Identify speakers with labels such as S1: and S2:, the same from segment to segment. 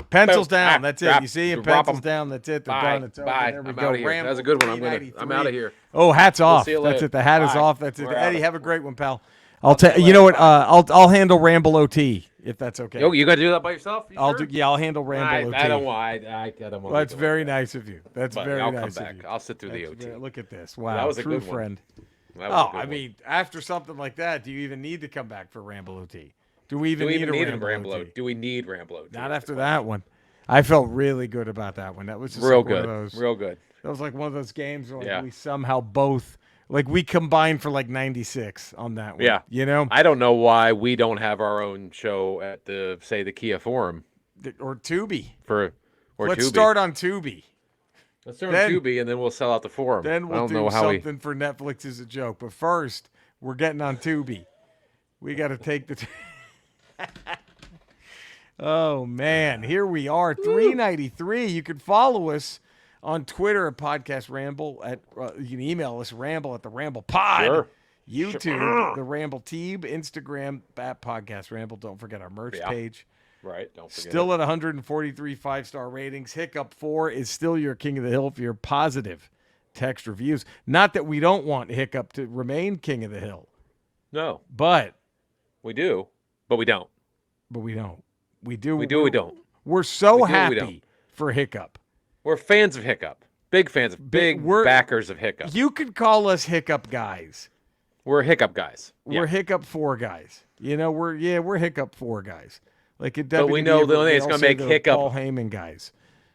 S1: Pencils
S2: Boom.
S1: down.
S2: Ah,
S1: That's it.
S2: drop.
S1: You see him.
S2: Drop
S1: Pencils
S2: 'em.
S1: down. That's it. They're
S2: Bye.
S1: done. It's over.
S2: Bye.
S1: There we
S2: I'm
S1: go.
S2: out of here. That was a good one. I'm out of here.
S1: Oh, hats off.
S2: see you
S1: That's
S2: later.
S1: it. The hat is
S2: Bye.
S1: off. That's it.
S2: We're
S1: Eddie,
S2: out.
S1: have a great one, pal. You know what? I'll handle Ramble OT if that's okay.
S2: Yo, you got to do that by yourself?
S1: I'll handle Ramble OT.
S2: I don't want. I don't want.
S1: Well, that's very nice of you. That's very
S2: I'll
S1: nice
S2: come
S1: of
S2: back.
S1: you.
S2: I'll sit through the OT.
S1: Look at this. Wow,
S2: that was a
S1: true
S2: good one.
S1: friend.
S2: That was a good
S1: I
S2: one.
S1: mean, after something like that, do you even need to come back for Ramble OT? Do we even need a Ramble OT?
S2: Do we need Ramble OT?
S1: Not after that one. I felt really good about that one. That was just
S2: real
S1: like
S2: good.
S1: One of those,
S2: Real good.
S1: That was like one of those games where
S2: Yeah.
S1: we somehow both we combined for like 96 on that one.
S2: Yeah.
S1: You know?
S2: I don't know why we don't have our own show at the Kia Forum
S1: Or Tubi.
S2: Let's
S1: start on Tubi.
S2: Let's start on Tubi, and then we'll sell out the forum.
S1: Then we'll do something for Netflix as a joke. But first, we're getting on Tubi. We got to take the... Oh, man. Here we are. 393. You can follow us on Twitter at Podcast Ramble. You can email us, Ramble at the Ramble Pod.
S2: Sure.
S1: YouTube, the Ramble Team. Instagram, at Podcast Ramble. Don't forget our merch page.
S2: Right. Don't forget.
S1: Still at 143 5-star ratings. Hiccup 4 is still your king of the hill for your positive text reviews. Not that we don't want Hiccup to remain king of the hill.
S2: No.
S1: But
S2: we do. But we don't.
S1: But we don't. We do.
S2: We do. We don't.
S1: We're so happy for Hiccup.
S2: We're fans of Hiccup. Big fans of we're backers of Hiccup.
S1: You could call us Hiccup guys.
S2: We're Hiccup guys.
S1: We're Hiccup 4 guys. You know, we're Hiccup 4 guys. Like it
S2: but we know the only thing that's going to make Hiccup
S1: Paul Heyman guys.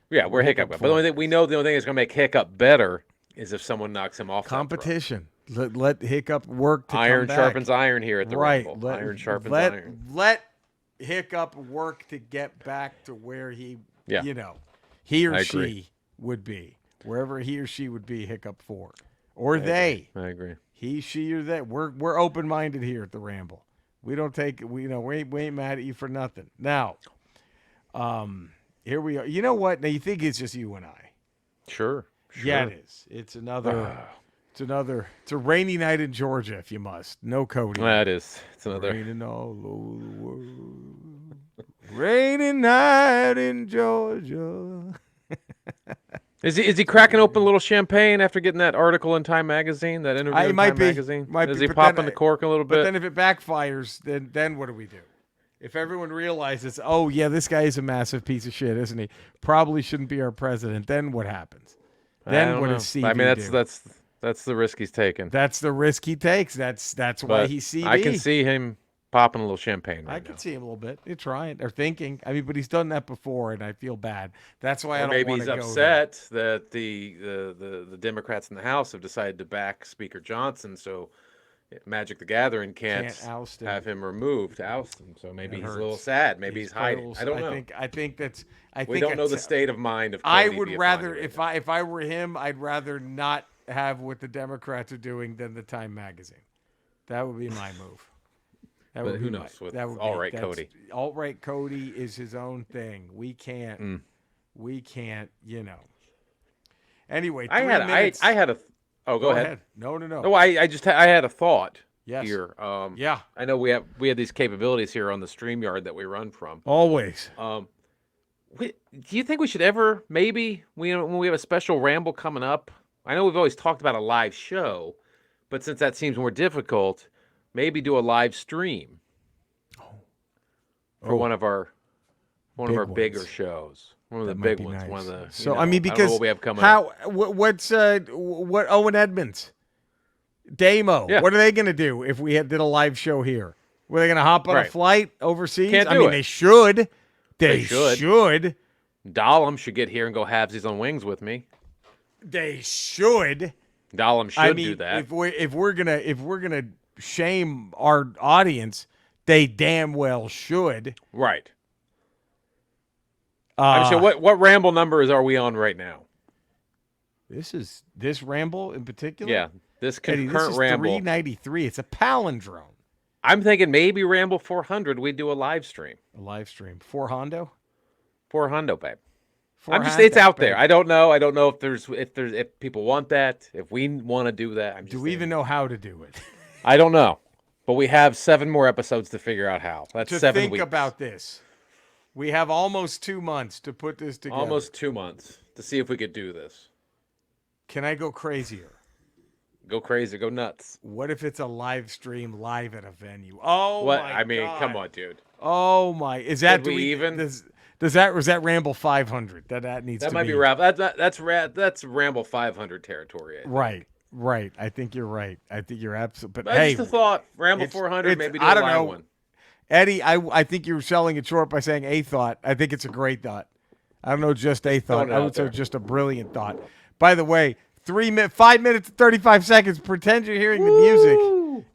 S2: Yeah, we're Hiccup. But the only thing that's going to make Hiccup better is if someone knocks him off.
S1: Competition. Let Hiccup work to
S2: iron
S1: come back.
S2: sharpens iron here at the Ramble. Iron sharpens iron.
S1: Let Hiccup work to get back to where he or she would be. Wherever he or she would be, Hiccup 4. Or they.
S2: I agree.
S1: He, she, or they. We're open-minded here at the Ramble. We don't take we ain't mad at you for nothing. Now, here we are. You know what? Now you think it's just you and I.
S2: Sure.
S1: Yeah, it is. It's a rainy night in Georgia, if you must. No Cody.
S2: That is. It's another
S1: raining all over the world. Rainy night in Georgia.
S2: Is he cracking open a little champagne after getting that article in Time Magazine, that interview in Time Magazine? Is he popping the cork a little bit?
S1: But then if it backfires, then what do we do? If everyone realizes, oh, yeah, this guy is a massive piece of shit, isn't he? Probably shouldn't be our president. Then what happens? Then what does CV
S2: I mean,
S1: do?
S2: that's the risk he's taking.
S1: That's the risk he takes. That's why he's CV.
S2: I can see him popping a little champagne right
S1: I can see him a little bit. He's trying or thinking. I mean, but he's done that before, and I feel bad. That's why I don't want to go
S2: maybe he's upset that the Democrats in the House have decided to back Speaker Johnson, so Magic the Gathering can't have him removed, oust him. So maybe he's a little sad. Maybe he's hiding. I don't know.
S1: I think
S2: we don't know the state of mind of.
S1: I would rather, if I were him, I'd rather not have what the Democrats are doing than the Time Magazine. That would be my move.
S2: But who knows? Alt-right Cody.
S1: Alt-right Cody is his own thing. We can't. We can't. Anyway,
S2: I had a. Oh, go ahead.
S1: No.
S2: No, I had a thought.
S1: Yes.
S2: Here.
S1: Yeah.
S2: I know we have these capabilities here on the StreamYard that we run from.
S1: Always.
S2: Do you think we should ever when we have a special Ramble coming up? I know we've always talked about a live show, but since that seems more difficult, maybe do a live stream for one of our bigger shows. One of the big ones. Nice. One of the.
S1: So I mean, because
S2: what we have coming
S1: what's Owen Edmonds, Damo?
S2: Yeah.
S1: What are they going to do if we did a live show here? Were they going to hop on a flight overseas?
S2: Can't do it.
S1: They should. They should.
S2: Dahlem should get here and go halvesies on wings with me.
S1: They should.
S2: Dahlem should do that.
S1: If we're gonna shame our audience, they damn well should.
S2: Right. So what Ramble numbers are we on right now?
S1: This Ramble in particular?
S2: Yeah, this current
S1: this is
S2: Ramble.
S1: 393. It's a palindrome.
S2: I'm thinking maybe Ramble 400. We do a live stream.
S1: A live stream. 4 Hondo,
S2: babe. It's out there. I don't know if people want that. If we want to do that,
S1: do we even know how to do it?
S2: I don't know, but we have 7 more episodes to figure out how. That's 7 weeks.
S1: Think about this. We have almost 2 months to put this together.
S2: Almost 2 months to see if we could do this.
S1: Can I go crazier?
S2: Go crazy, go nuts.
S1: What if it's a live stream live at a venue? Oh
S2: what?
S1: my
S2: I mean,
S1: God.
S2: come on, dude.
S1: Oh was that Ramble 500? That needs
S2: that
S1: to
S2: might be Ramble. That's Ramble 500 territory.
S1: Right. I think you're right. I think you're absolutely. But
S2: that's
S1: hey,
S2: just a thought. Ramble 400, maybe do
S1: I
S2: a
S1: don't
S2: live
S1: know.
S2: one.
S1: Eddie, I think you're selling it short by saying a thought. I think it's a great thought. I don't know, just a thought. I would say just a brilliant thought. By the way, 5 minutes and 35 seconds. Pretend you're hearing the music,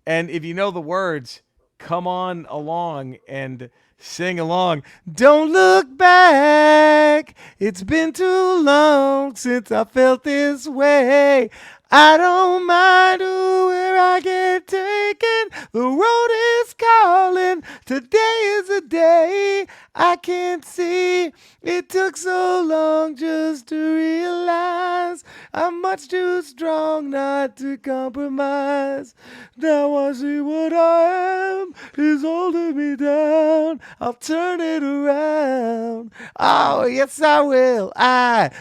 S1: and if you know the words, come on along and sing along. Don't look back. It's been too long since I felt this way. I don't mind where I get taken. The road is calling. Today is the day I can't see. It took so long just to realize I'm much too strong not to compromise. Now I see what I am is holding me down. I'll turn it around. Oh, yes, I will. I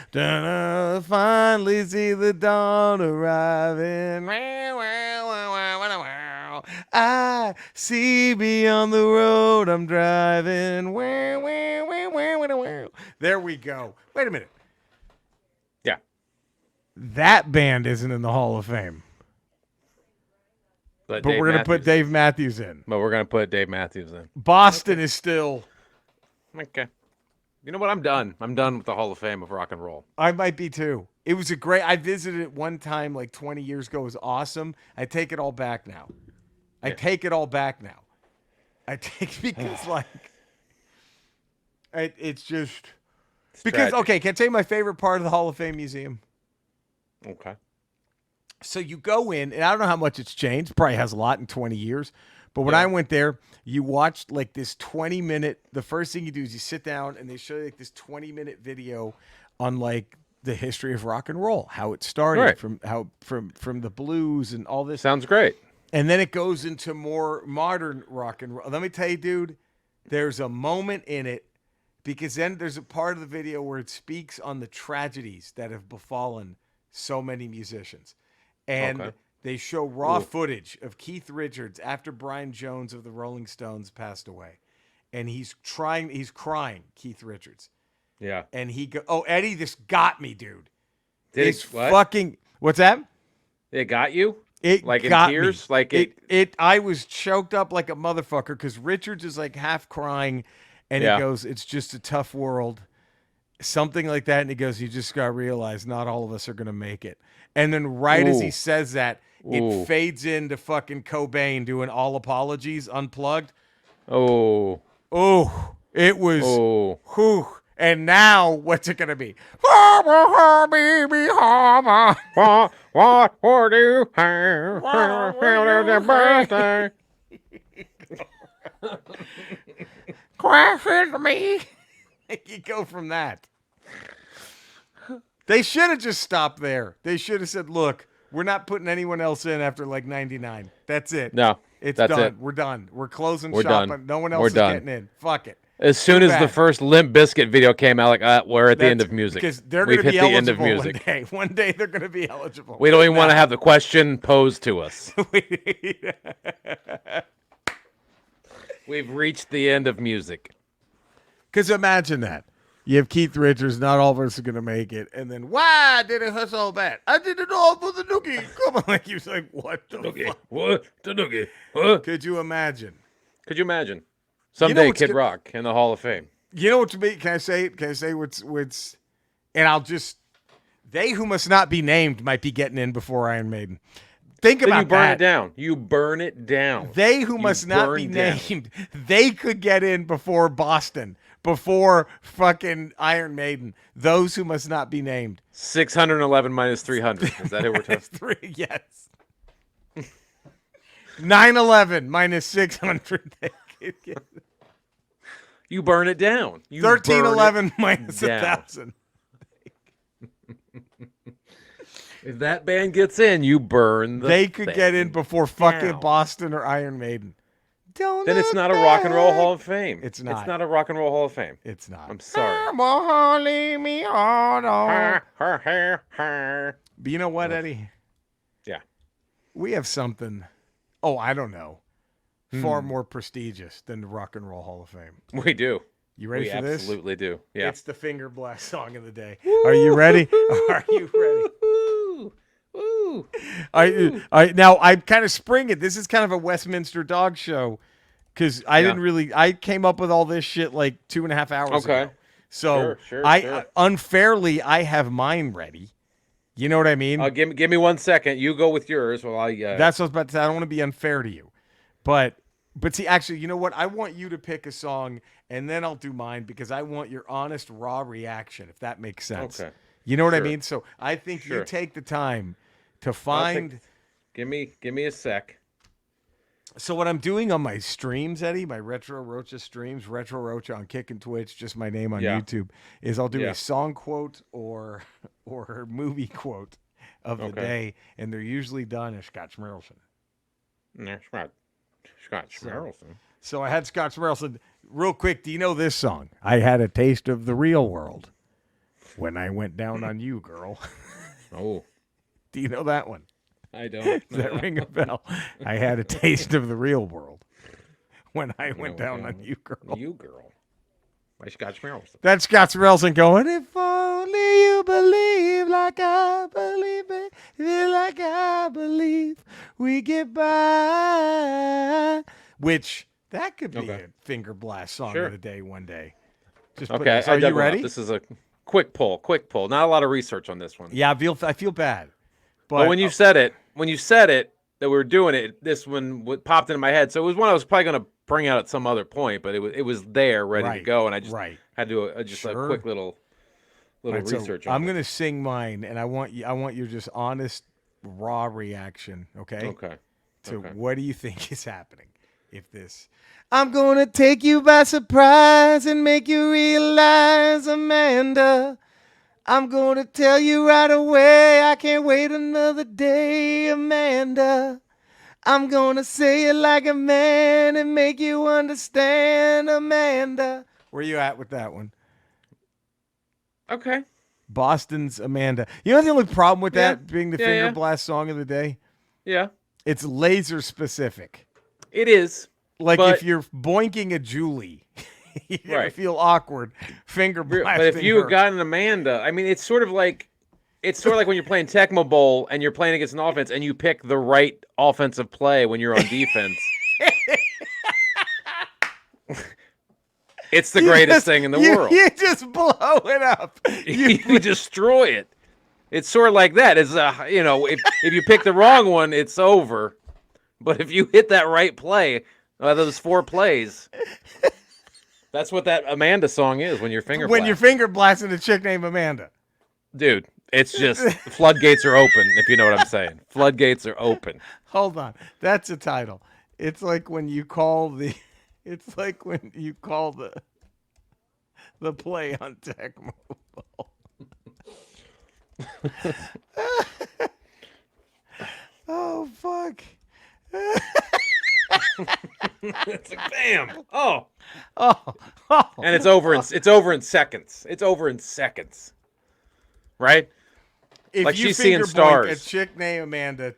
S1: finally see the dawn arriving. I see beyond the road I'm driving. There we go. Wait a minute.
S2: Yeah.
S1: That band isn't in the Hall of Fame. But we're going to put Dave Matthews in.
S2: But we're going to put Dave Matthews in.
S1: Boston is still.
S2: Okay. You know what? I'm done. I'm done with the Hall of Fame of rock and roll.
S1: I might be too. It was I visited it one time like 20 years ago. It was awesome. I take it all back now. Because like, it's just. Because, okay, can I tell you my favorite part of the Hall of Fame Museum?
S2: Okay.
S1: So you go in, and I don't know how much it's changed. Probably has a lot in 20 years. But when I went there, you watched like this 20-minute. The first thing you do is you sit down, and they show you like this 20-minute video on like the history of rock and roll, how it started, from the blues and all this.
S2: Sounds great.
S1: And then it goes into more modern rock and roll. Let me tell you, dude, there's a moment in it, because then there's a part of the video where it speaks on the tragedies that have befallen so many musicians. And they show raw footage of Keith Richards after Brian Jones of the Rolling Stones passed away. And he's crying, Keith Richards.
S2: Yeah.
S1: And Eddie, this got me, dude. What's that?
S2: It got you?
S1: It
S2: like
S1: got
S2: in tears?
S1: Me.
S2: Like it
S1: I was choked up like a motherfucker because Richards is like half crying, and he goes, "It's just a tough world," something like that, and he goes, "You just gotta realize not all of us are gonna make it." And then as he says that, it fades into fucking Cobain doing All Apologies Unplugged.
S2: Oh,
S1: it was. Whew. And now, what's it going to be?
S2: What would you have for your birthday?
S1: Crash into me. You go from that. They should have just stopped there. They should have said, look, we're not putting anyone else in after like 99. That's it.
S2: No.
S1: That's done. We're done. We're closing shop.
S2: Done.
S1: No one else is getting in. Fuck it.
S2: As soon as the first Limp Bizkit video came out, like, we're at the end of music.
S1: Because they're going to be eligible one day. One day they're going to be eligible.
S2: We don't even want to have the question posed to us. We've reached the end of music.
S1: Because imagine that. You have Keith Richards, not all of us are going to make it. And then, why did it hurt so bad? I did it all for the nookie. Come on. Like, he was like, what the fuck?
S2: What? The nookie? What?
S1: Could you imagine?
S2: Someday, Kid Rock in the Hall of Fame.
S1: You know what to me? Can I say what's and I'll just, they who must not be named might be getting in before Iron Maiden. Think about that.
S2: You burn it down.
S1: They who must not be named, they could get in before Boston, before fucking Iron Maiden. Those who must not be named.
S2: 611 minus 300. Is that who we're talking?
S1: Yes. 911 minus 600.
S2: You burn it down.
S1: 1311 minus 1,000.
S2: If that band gets in, you burn
S1: They could get in before fucking Boston or Iron Maiden. Don't
S2: then it's not a Rock and Roll Hall of Fame.
S1: It's not.
S2: It's not a Rock and Roll Hall of Fame.
S1: It's not.
S2: I'm sorry.
S1: But you know what, Eddie?
S2: Yeah.
S1: We have something, I don't know, far more prestigious than the Rock and Roll Hall of Fame.
S2: We do.
S1: You ready for this?
S2: We absolutely do. Yeah.
S1: It's the Finger Blast song of the day. Are you ready? Are you ready?
S2: Woo!
S1: Now, I'm kind of springing. This is kind of a Westminster Dog show because I came up with all this shit like 2.5 hours ago. So
S2: sure.
S1: Unfairly, I have mine ready. You know what I mean?
S2: Give me 1 second. You go with yours while I.
S1: That's what I was about to say. I don't want to be unfair to you, but see, actually, you know what? I want you to pick a song, and then I'll do mine because I want your honest, raw reaction. If that makes sense. Okay. You know what I mean? So I think you take the time to find.
S2: Give me a sec.
S1: So what I'm doing on my streams, Eddie, my Retro Rocha streams, Retro Rocha on Kick and Twitch, just my name on YouTube, is I'll do a song quote or movie quote of the day, and they're usually done as Scott Schmerelson.
S2: Scott Schmerelson.
S1: So I had Scott Schmerelson. Real quick, do you know this song? I had a taste of the real world when I went down on you, girl.
S2: Oh.
S1: Do you know that one?
S2: I don't.
S1: Does that ring a bell? I had a taste of the real world when I went down on you, girl.
S2: You, girl. By Scott Schmerelson.
S1: That's Scott Schmerelson going, if only you believe like I believe it, feel like I believe we get by. Which, that could be a Finger Blast song of the day one day. Just are you ready?
S2: This is a quick pull. Not a lot of research on this one.
S1: Yeah, I feel bad.
S2: But when you said it that we were doing it, this one popped into my head. So it was one I was probably going to bring out at some other point, but it was there, ready to go, and I just had to do a quick little research.
S1: So I'm going to sing mine, and I want your just honest, raw reaction. Okay. To what do you think is happening? If this, I'm going to take you by surprise and make you realize, Amanda. I'm going to tell you right away, I can't wait another day, Amanda. I'm going to say it like a man and make you understand, Amanda. Where you at with that one?
S2: Okay.
S1: Boston's Amanda. You know the only problem with that being the Finger Blast song of the day?
S2: Yeah.
S1: It's laser specific.
S2: It is.
S1: Like if you're boinking a Julie. You're gonna feel awkward. Finger blasting.
S2: But if you got an Amanda, I mean, it's sort of like when you're playing Tecmo Bowl and you're playing against an offense and you pick the right offensive play when you're on defense. It's the greatest thing in the world.
S1: You just blow it up.
S2: You destroy it. It's sort of like that. It's if you pick the wrong one, it's over. But if you hit that right play, those 4 plays. That's what that Amanda song is when you're finger
S1: blasting a chick named Amanda.
S2: Dude, it's just floodgates are open, if you know what I'm saying. Floodgates are open.
S1: Hold on. That's a title. It's like when you call the play on Tecmo Bowl. Oh fuck.
S2: It's like, bam. Oh. And it's over in seconds. It's over in seconds. Right?
S1: If
S2: like
S1: you
S2: she's seeing stars.
S1: A chick named Amanda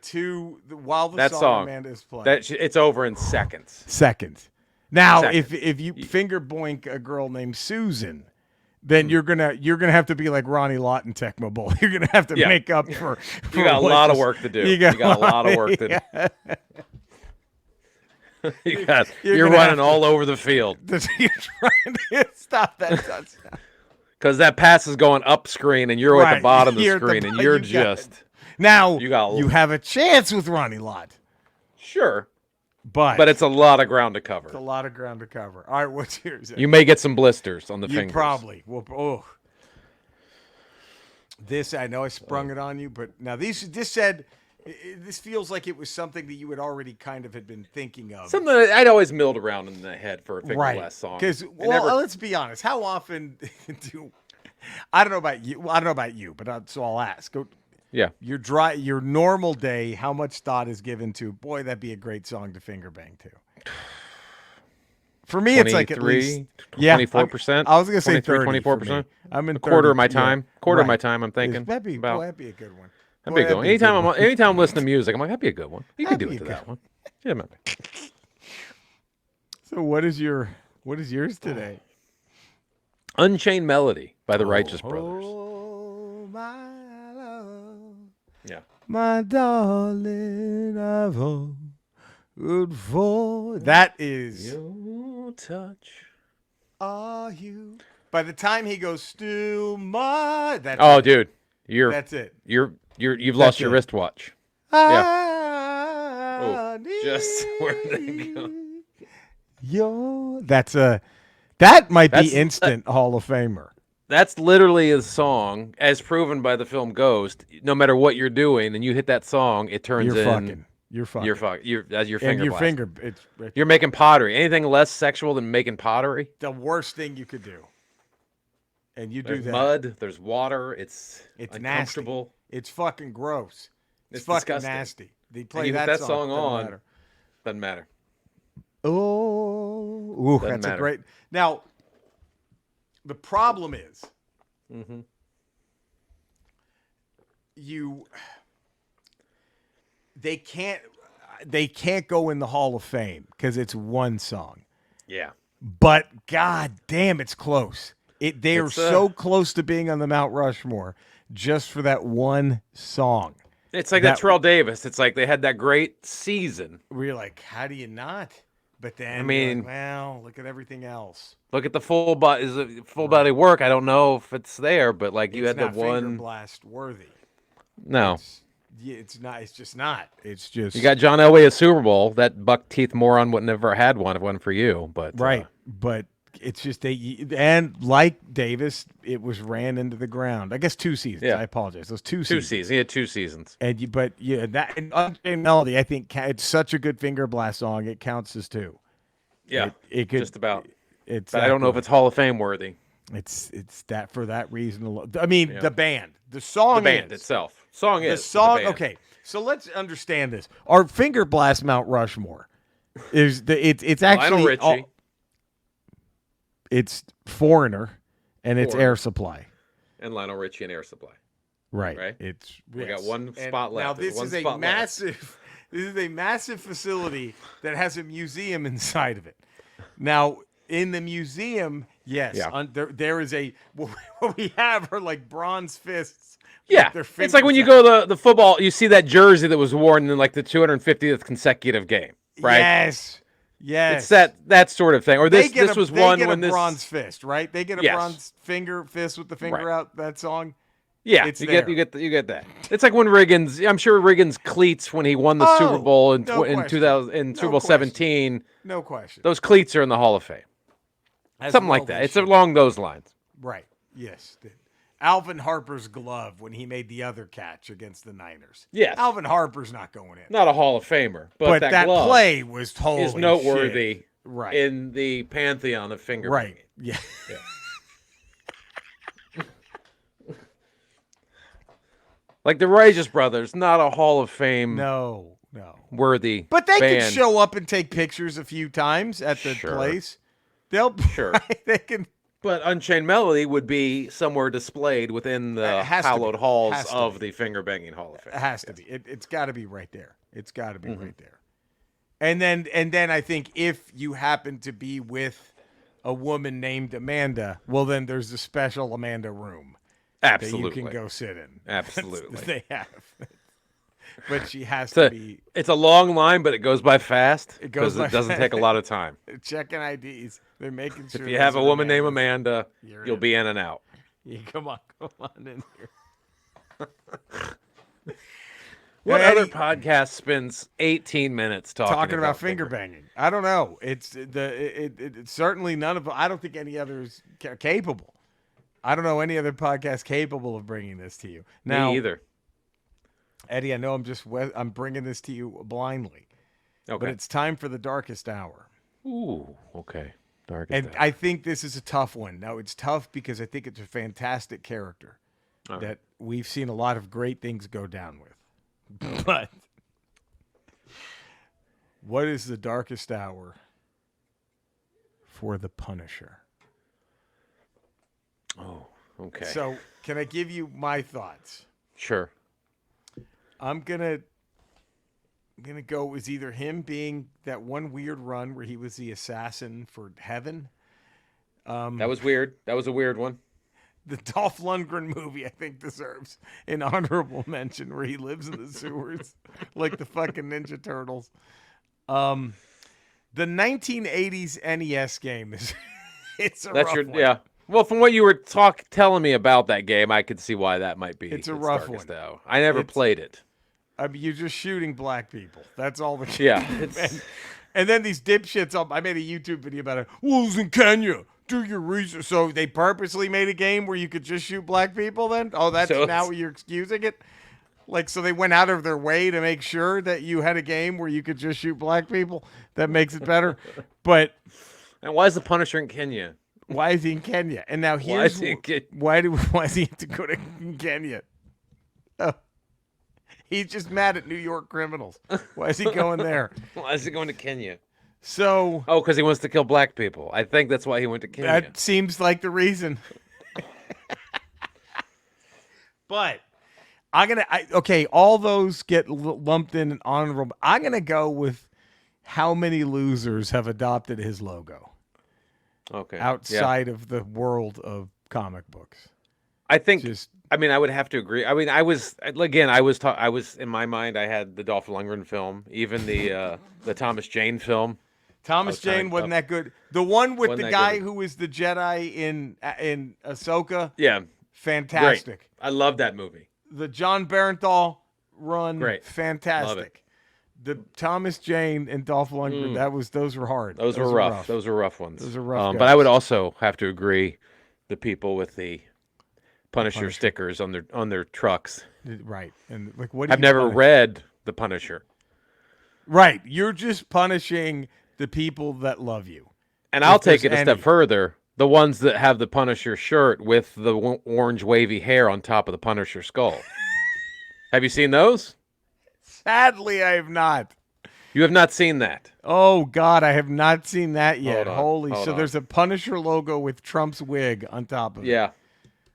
S1: while the song Amanda is playing.
S2: It's over in seconds.
S1: Now, if you finger boink a girl named Susan, then you're gonna have to be like Ronnie Lott in Tecmo Bowl. You're gonna have to make up for
S2: you got a lot of work to do. You got a lot of work to do. You're running all over the field.
S1: You're trying to stop that touchdown.
S2: Because that pass is going up screen and you're at the bottom of the screen and you're just
S1: now you have a chance with Ronnie Lott.
S2: Sure.
S1: But
S2: it's a lot of ground to cover.
S1: It's a lot of ground to cover. All right, what's yours?
S2: You may get some blisters on the fingers.
S1: You probably will. This, I know I sprung it on you, but now this feels like it was something that you had already kind of had been thinking of.
S2: Something that I'd always milled around in the head for a Finger Blast song.
S1: Because, let's be honest. How often I don't know about you, but so I'll ask.
S2: Yeah.
S1: Your normal day, how much thought is given to, boy, that'd be a great song to finger bang to? For me, it's like at least
S2: 24%.
S1: I was gonna say
S2: 24%.
S1: I'm in
S2: a quarter
S1: 30,
S2: of my time. Quarter of my time. I'm thinking
S1: that'd be
S2: about.
S1: that'd be a good one.
S2: That'd be a good one. Anytime I'm listening to music, I'm like, that'd be a good one. You could do it to that one. Yeah, man.
S1: So what is yours today?
S2: Unchained Melody by the Righteous Brothers.
S1: Oh, my love.
S2: Yeah.
S1: My darling, I've hoped for. That is
S2: Your touch.
S1: Are you? By the time he goes, still my.
S2: Dude,
S1: that's it.
S2: You've lost your wristwatch.
S1: Yeah.
S2: Just where they go.
S1: That might be instant Hall of Famer.
S2: That's literally a song, as proven by the film Ghost. No matter what you're doing, and you hit that song, it turns
S1: You're fucking. You're
S2: as your finger.
S1: Your
S2: blast.
S1: finger.
S2: You're making pottery. Anything less sexual than making pottery?
S1: The worst thing you could do. And you do
S2: there's
S1: that.
S2: Mud. There's water. It's uncomfortable.
S1: Nasty. It's fucking gross. It's fucking
S2: disgusting.
S1: Nasty. They play
S2: and
S1: that
S2: song on.
S1: Matter.
S2: Doesn't matter.
S1: Oh, that's a great. Now, the problem is, they can't go in the Hall of Fame because it's one song.
S2: Yeah.
S1: But god damn, it's close. They are so close to being on the Mount Rushmore just for that one song.
S2: It's like that Terrell Davis. It's like they had that great season.
S1: We're like, how do you not? But then,
S2: I mean,
S1: like, well, look at everything else.
S2: Look at the full body. Is it full body work? I don't know if it's there, but like you had the one
S1: finger blast worthy.
S2: No,
S1: it's not. It's just not. It's just
S2: you got John Elway a Super Bowl. That buck teeth moron would never had one if it wasn't for you. But
S1: right, but it's just and like Davis, it was ran into the ground. I guess 2 seasons. Yeah. I apologize. Those 2 seasons.
S2: 2 seasons. He had 2 seasons.
S1: And that Unchained Melody, I think it's such a good finger blast song. It counts as 2.
S2: Yeah,
S1: it could
S2: just about.
S1: It's.
S2: But I don't know if it's Hall of Fame worthy.
S1: It's that for that reason alone. I mean, the band, the song,
S2: the band itself. Song is
S1: the song. Okay, so let's understand this. Our finger blast Mount Rushmore is it's actually
S2: Lionel Richie.
S1: It's Foreigner, and it's Air Supply.
S2: And Lionel Richie and Air Supply.
S1: Right.
S2: We got one spot left.
S1: Now this is a massive. This is a massive facility that has a museum inside of it. Now, in the museum, yes, there is what we have are like bronze fists.
S2: Yeah, it's like when you go to the football, you see that jersey that was worn in like the 250th consecutive game, right?
S1: Yes.
S2: It's that sort of thing. Or this was one when this
S1: bronze fist, right? They get a bronze fist with the finger out. That song.
S2: Yeah, you get that. It's like when I'm sure Riggins cleats when he won the Super Bowl in 2000 Super Bowl 17.
S1: No question.
S2: Those cleats are in the Hall of Fame. Something like that. It's along those lines.
S1: Right. Yes. Alvin Harper's glove when he made the other catch against the Niners.
S2: Yes.
S1: Alvin Harper's not going in.
S2: Not a Hall of Famer, but that glove
S1: play was totally
S2: is noteworthy.
S1: Right.
S2: In the pantheon of finger banging.
S1: Right. Yeah.
S2: Like the Righteous Brothers, not a Hall of Fame.
S1: No.
S2: Worthy.
S1: But they
S2: band.
S1: can show up and take pictures a few times at the place. They'll they can.
S2: But Unchained Melody would be somewhere displayed within the hallowed halls of the Finger Banging Hall of Fame.
S1: It has to be. It's got to be right there. It's got to be right there. And then I think if you happen to be with a woman named Amanda, well, then there's a special Amanda room.
S2: Absolutely.
S1: That you can go sit in.
S2: Absolutely.
S1: They have. But she has to be.
S2: It's a long line, but it goes by fast.
S1: It goes by
S2: doesn't take a lot of time.
S1: Checking IDs. They're making sure.
S2: If you have a woman named Amanda, you'll be in and out.
S1: Come on in here.
S2: What other podcast spends 18 minutes talking
S1: about finger banging? I don't know. It's certainly none of. I don't think any others are capable. I don't know any other podcast capable of bringing this to you. Now,
S2: me either.
S1: Eddie, I know I'm bringing this to you blindly. Okay. But it's time for the darkest hour.
S2: Ooh, okay.
S1: Darkest hour. I think this is a tough one. Now, it's tough because I think it's a fantastic character that we've seen a lot of great things go down with. But what is the darkest hour for The Punisher.
S2: Oh, okay.
S1: So, can I give you my thoughts?
S2: Sure.
S1: I'm gonna go with either him being that one weird run where he was the assassin for Heaven.
S2: That was weird. That was a weird one.
S1: The Dolph Lundgren movie, I think, deserves an honorable mention where he lives in the sewers like the fucking Ninja Turtles. The 1980s NES game is it's a rough one.
S2: Yeah. Well, from what you were telling me about that game, I could see why that might be.
S1: It's a rough one.
S2: I never played it.
S1: I mean, you're just shooting black people. That's all the game.
S2: Yeah.
S1: And then these dipshits I made a YouTube video about it. Wolves in Kenya. Do your research. So they purposely made a game where you could just shoot black people then? Oh, that's now what you're excusing it? Like, so they went out of their way to make sure that you had a game where you could just shoot black people? That makes it better. But.
S2: And why is the Punisher in Kenya?
S1: Why is he in Kenya? And now here's why does he have to go to Kenya? Oh. He's just mad at New York criminals. Why is he going there?
S2: Why is he going to Kenya?
S1: So.
S2: Oh, because he wants to kill black people. I think that's why he went to Kenya.
S1: That seems like the reason. But all those get lumped in and honorable. I'm gonna go with how many losers have adopted his logo.
S2: Okay.
S1: Outside of the world of comic books.
S2: I think. I would have to agree. I mean, I was in my mind. I had the Dolph Lundgren film, even the Thomas Jane film.
S1: Thomas Jane wasn't that good. The one with the guy who was the Jedi in Ahsoka.
S2: Yeah,
S1: fantastic.
S2: Great. I love that movie.
S1: The John Barenthal run,
S2: great,
S1: fantastic.
S2: Love it.
S1: The Thomas Jane and Dolph Lundgren, those were hard.
S2: Those were rough. Those were rough ones.
S1: Those are rough.
S2: But I would also have to agree, the people with the Punisher stickers on their trucks.
S1: Right. And like, what?
S2: I've never read The Punisher.
S1: Right. You're just punishing the people that love you.
S2: And I'll take it a step further. The ones that have the Punisher shirt with the orange wavy hair on top of the Punisher skull. Have you seen those?
S1: Sadly, I have not.
S2: You have not seen that?
S1: Oh, God, I have not seen that yet.
S2: Hold on.
S1: There's a Punisher logo with Trump's wig on top of it.
S2: Yeah.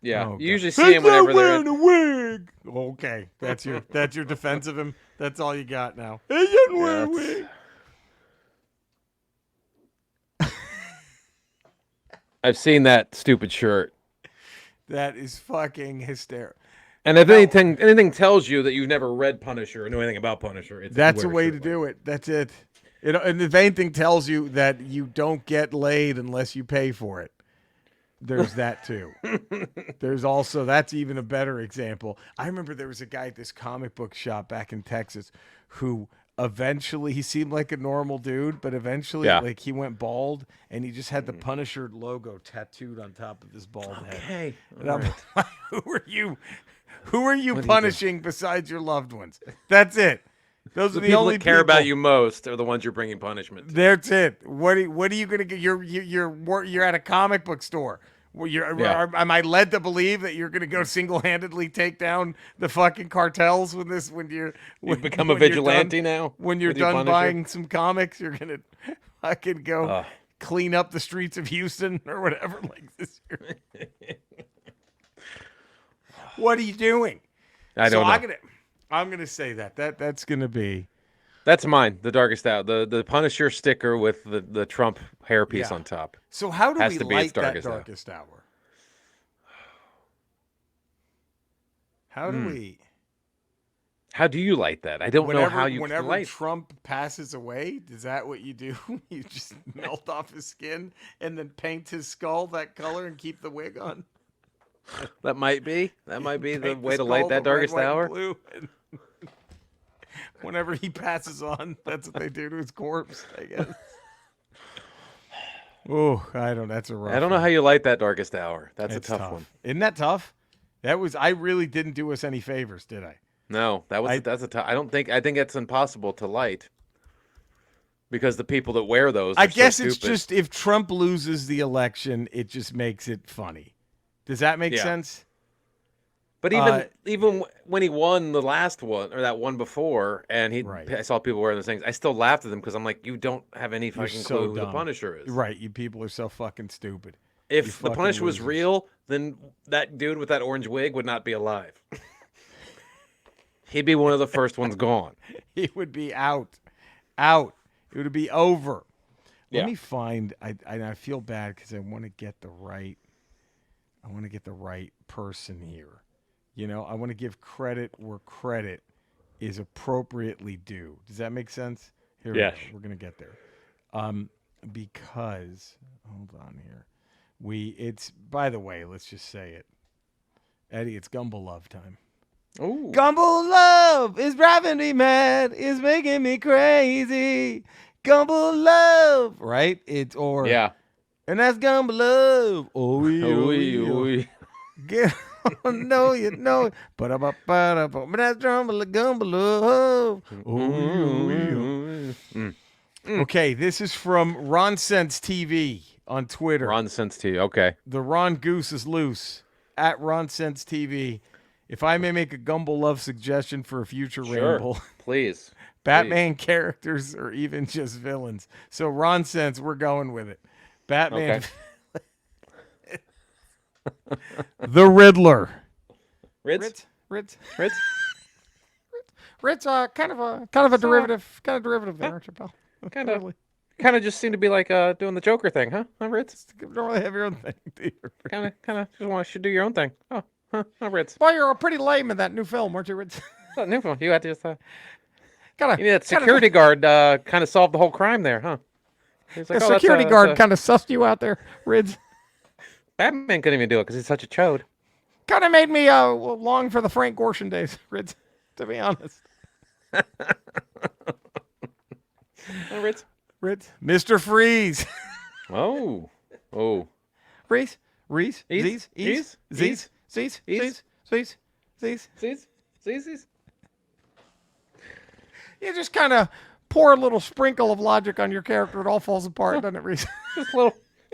S2: Yeah.
S1: Oh,
S2: you usually see him whenever they're
S1: wearing a wig. Okay. That's your defense of him. That's all you got now. He didn't wear a wig.
S2: I've seen that stupid shirt.
S1: That is fucking hysterical.
S2: And if anything tells you that you've never read Punisher or know anything about Punisher,
S1: that's a way to do it. That's it. And if anything tells you that you don't get laid unless you pay for it, there's that too. There's also, that's even a better example. I remember there was a guy at this comic book shop back in Texas who eventually, he seemed like a normal dude, but eventually like he went bald and he just had the Punisher logo tattooed on top of his bald head. And I'm like, who are you punishing besides your loved ones? That's it. Those are the only
S2: people that care about you most are the ones you're bringing punishment to.
S1: That's it. What are you going to get? You're at a comic book store. Am I led to believe that you're going to go single-handedly take down the fucking cartels when you've
S2: become a vigilante now?
S1: When you're done buying some comics, you're going to fucking go clean up the streets of Houston or whatever like this. What are you doing?
S2: I don't know.
S1: I'm gonna say that's gonna be.
S2: That's mine. The darkest hour. The Punisher sticker with the Trump hairpiece on top.
S1: So how do we light that darkest hour? How do we?
S2: How do you light that? I don't know how you.
S1: Whenever Trump passes away, is that what you do? You just melt off his skin and then paint his skull that color and keep the wig on.
S2: That might be the way to light that darkest hour.
S1: Whenever he passes on, that's what they do to his corpse, I guess. Oh, that's a rough.
S2: I don't know how you light that darkest hour. That's a tough one.
S1: Isn't that tough? I really didn't do us any favors, did I?
S2: No, that's a tough. I think it's impossible to light. Because the people that wear those are
S1: it's just if Trump loses the election, it just makes it funny. Does that make sense?
S2: But even when he won the last one or that one before, and I saw people wearing those things, I still laughed at them because I'm like, you don't have any fucking clue who the Punisher is.
S1: Right, you people are so fucking stupid.
S2: If the Punisher was real, then that dude with that orange wig would not be alive. He'd be one of the first ones gone.
S1: He would be out. It would be over.
S2: Yeah.
S1: Let me find. I feel bad because I want to get the right. I want to get the right person here. You know, I want to give credit where credit is appropriately due. Does that make sense? Here we go. We're gonna get there. Because hold on here. It's by the way, let's just say it. Eddie, it's Gumbel Love time.
S2: Ooh.
S1: Gumbel Love is driving me mad, is making me crazy. Gumbel Love, right?
S2: Yeah.
S1: And that's Gumbel Love. Oh, get on, know you know. But that's Gumbel Love. Okay, this is from Ron Sense TV on Twitter.
S2: Ron Sense TV, okay.
S1: The Ron Goose is loose at Ron Sense TV. If I may make a Gumbel Love suggestion for a future Ramble.
S2: Please.
S1: Batman characters or even just villains. So Ron Sense, we're going with it. Batman. Okay. The Riddler.
S2: Ritz?
S1: Ritz, kind of a derivative there, aren't you, pal?
S2: Kind of just seem to be like doing the Joker thing, huh? Ritz?
S1: You don't really have your own thing, do you?
S2: Kind of just want to do your own thing. Oh, huh, Ritz.
S1: Boy, you're pretty lame in that new film, weren't you, Ritz?
S2: That new film. You had to just you need that security guard kind of solved the whole crime there, huh?
S1: Like, the security guard kind of sussed you out there, Rids.
S2: Batman couldn't even do it because he's such a chode.
S1: Kind of made me long for the Frank Gorshin days, Rids, to be honest. Rids. Mr. Freeze.
S2: Oh.
S1: Reese.
S2: Z's.
S1: You just kind of pour a little sprinkle of logic on your character. It all falls apart, doesn't it, Reese?